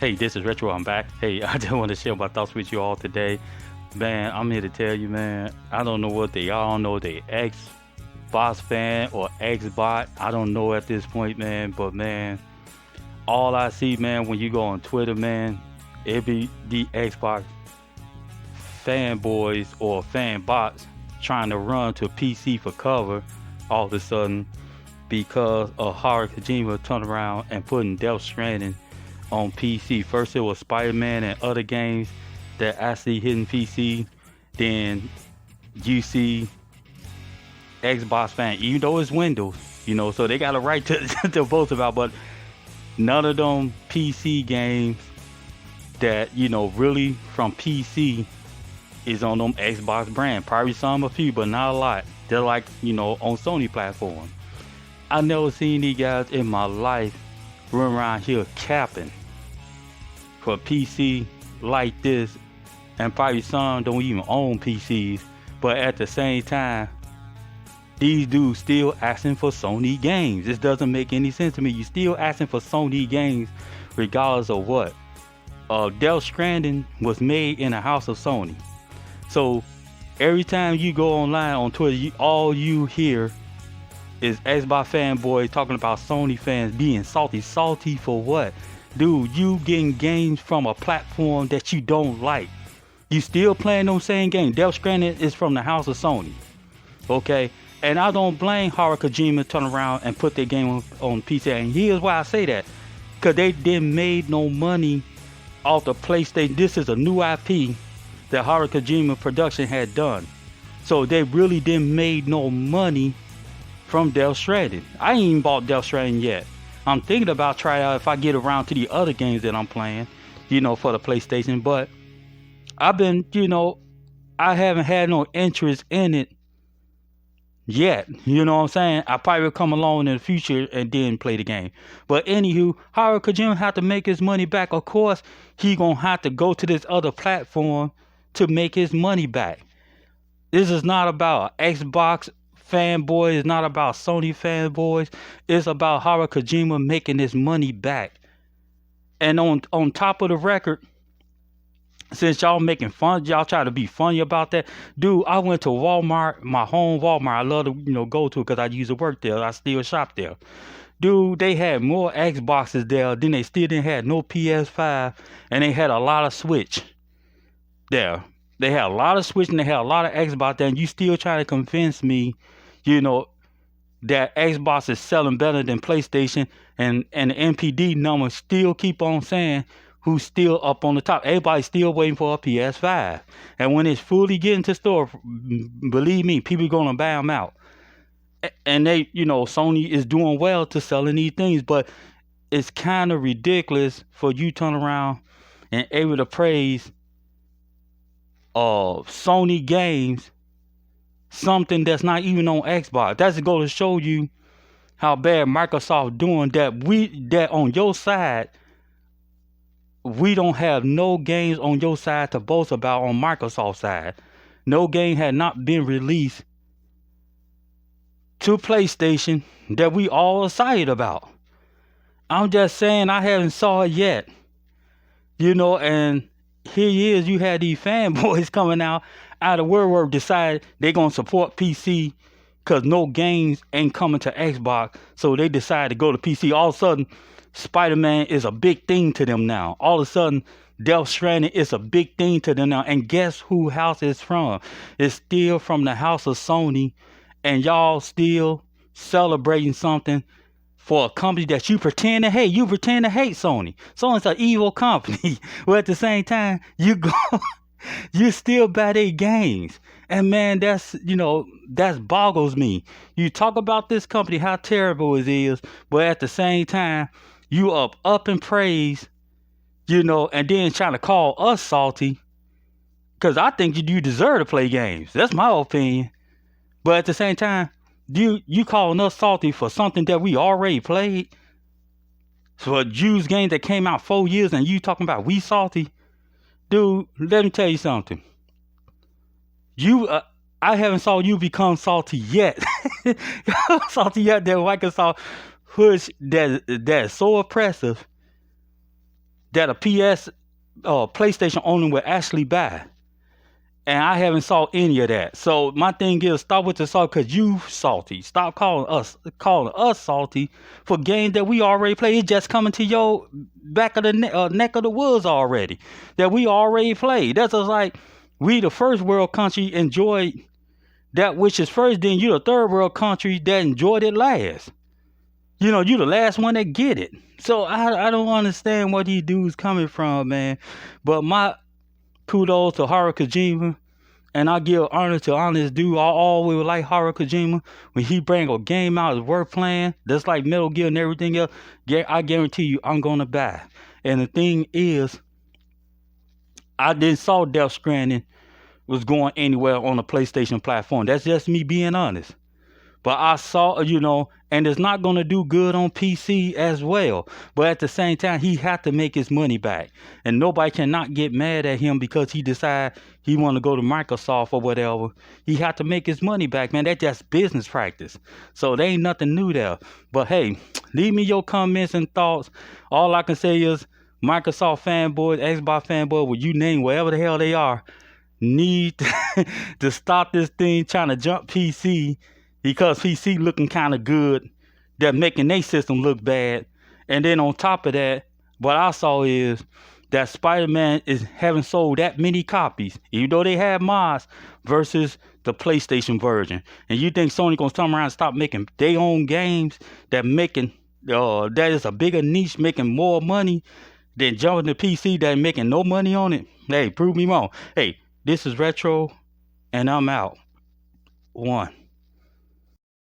Hey, this is Retro. I'm back. Hey, I just want to share my thoughts with you all today. Man, I'm here to tell you, man, I don't know what they are. I don't know if they Xbox fan or Xbot. I don't know at this point, man. But, man, all I see, man, when you go on Twitter, man, it be the Xbox fanboys or fanbots trying to run to PC for cover all of a sudden because of Haru Kojima turned around and putting Death Stranding on PC. First it was Spider-Man and other games that actually hitting PC. Then you see Xbox fan, even though it's Windows, so they got a right to, to boast about, but none of them PC games that, really from PC is on them Xbox brand. Probably some, a few, but not a lot. They're like, on Sony platform. I never seen these guys in my life run around here capping for PC like this, and probably some don't even own PCs, but at the same time, these dudes still asking for Sony games. This doesn't make any sense to me. You still asking for Sony games regardless of what. Death Stranding was made in the house of Sony. So every time you go online on Twitter, all you hear is Xbox fanboys talking about Sony fans being salty. Salty for what? Dude, you getting games from a platform that you don't like. You still playing those same games. Death Stranding is from the house of Sony. Okay? And I don't blame Haru Kojima turn around and put their game on PC. And here's why I say that. Because they didn't made no money off the PlayStation. This is a new IP that Haru Kojima production had done. So they really didn't made no money from Death Stranding. I ain't even bought Death Stranding yet. I'm thinking about trying out if I get around to the other games that I'm playing, for the PlayStation. But I've been, I haven't had no interest in it yet. You know what I'm saying? I probably will come along in the future and then play the game. But anywho, Haru Kojima have to make his money back. Of course, he gonna have to go to this other platform to make his money back. This is not about Xbox fanboys. It's not about Sony fanboys. It's about Haru Kojima making his money back. And on top of the record, since y'all making fun, y'all try to be funny about that. Dude, I went to Walmart, my home Walmart. I love to, go to because I used to work there. I still shop there. Dude, they had more Xboxes there than they still didn't have no PS5. And they had a lot of Switch there. They had a lot of Switch and they had a lot of Xbox there. And you still trying to convince me, that Xbox is selling better than PlayStation. And the NPD numbers still keep on saying who's still up on the top. Everybody's still waiting for a PS5. And when it's fully getting to store, believe me, people are going to buy them out. And they, Sony is doing well to selling these things. But it's kind of ridiculous for you to turn around and able to praise Sony games, something that's not even on Xbox. That's going to show you how bad Microsoft doing that on your side. We don't have no games on your side to boast about on Microsoft's side. No game had not been released to PlayStation that we all excited about. I'm just saying I haven't saw it yet. And here he is, you had these fanboys coming out of word decide they're going to support PC because no games ain't coming to Xbox. So they decide to go to PC. All of a sudden, Spider-Man is a big thing to them now. All of a sudden, Death Stranding is a big thing to them now. And guess who house it's from? It's still from the house of Sony. And y'all still celebrating something for a company that you pretend to hate. You pretend to hate Sony. Sony's an evil company. But at the same time, you still buy their games. And man, that boggles me. You talk about this company, how terrible it is, but at the same time, you up in praise, and then trying to call us salty. Because I think you deserve to play games. That's my opinion. But at the same time, you calling us salty for something that we already played? So a Jews game that came out 4 years and you talking about we salty? Dude, let me tell you something. I haven't saw you become salty yet. Salty yet that Microsoft push that's so oppressive that a PlayStation owner will actually buy. And I haven't saw any of that. So my thing is, stop with the salt because you salty. Stop calling us salty for games that we already play. It's just coming to your back of the neck of the woods already that we already played. That's just like we the first world country enjoyed that which is first. Then you the third world country that enjoyed it last. You the last one that get it. So I don't understand where these dudes coming from, man. But my kudos to Haru Kojima, and I give honor to honest dude. I always like Haru Kojima. When he bring a game out that's worth playing, that's like Metal Gear and everything else, I guarantee you I'm gonna buy. And the thing is, I didn't saw Death Stranding was going anywhere on the PlayStation platform. That's just me being honest. But I saw, and it's not going to do good on PC as well. But at the same time, he had to make his money back. And nobody cannot get mad at him because he decided he want to go to Microsoft or whatever. He had to make his money back, man. That's just business practice. So there ain't nothing new there. But hey, leave me your comments and thoughts. All I can say is Microsoft fanboys, Xbox fanboys, well, you name whatever the hell they are, need to stop this thing trying to jump PC because PC looking kind of good. They're making their system look bad. And then on top of that, what I saw is that Spider-Man is haven't sold that many copies, even though they have mods, versus the PlayStation version. And you think Sony gonna come around and stop making their own games that is a bigger niche, making more money than jumping to PC that making no money on it? Hey, prove me wrong. Hey, this is Retro, and I'm out. One.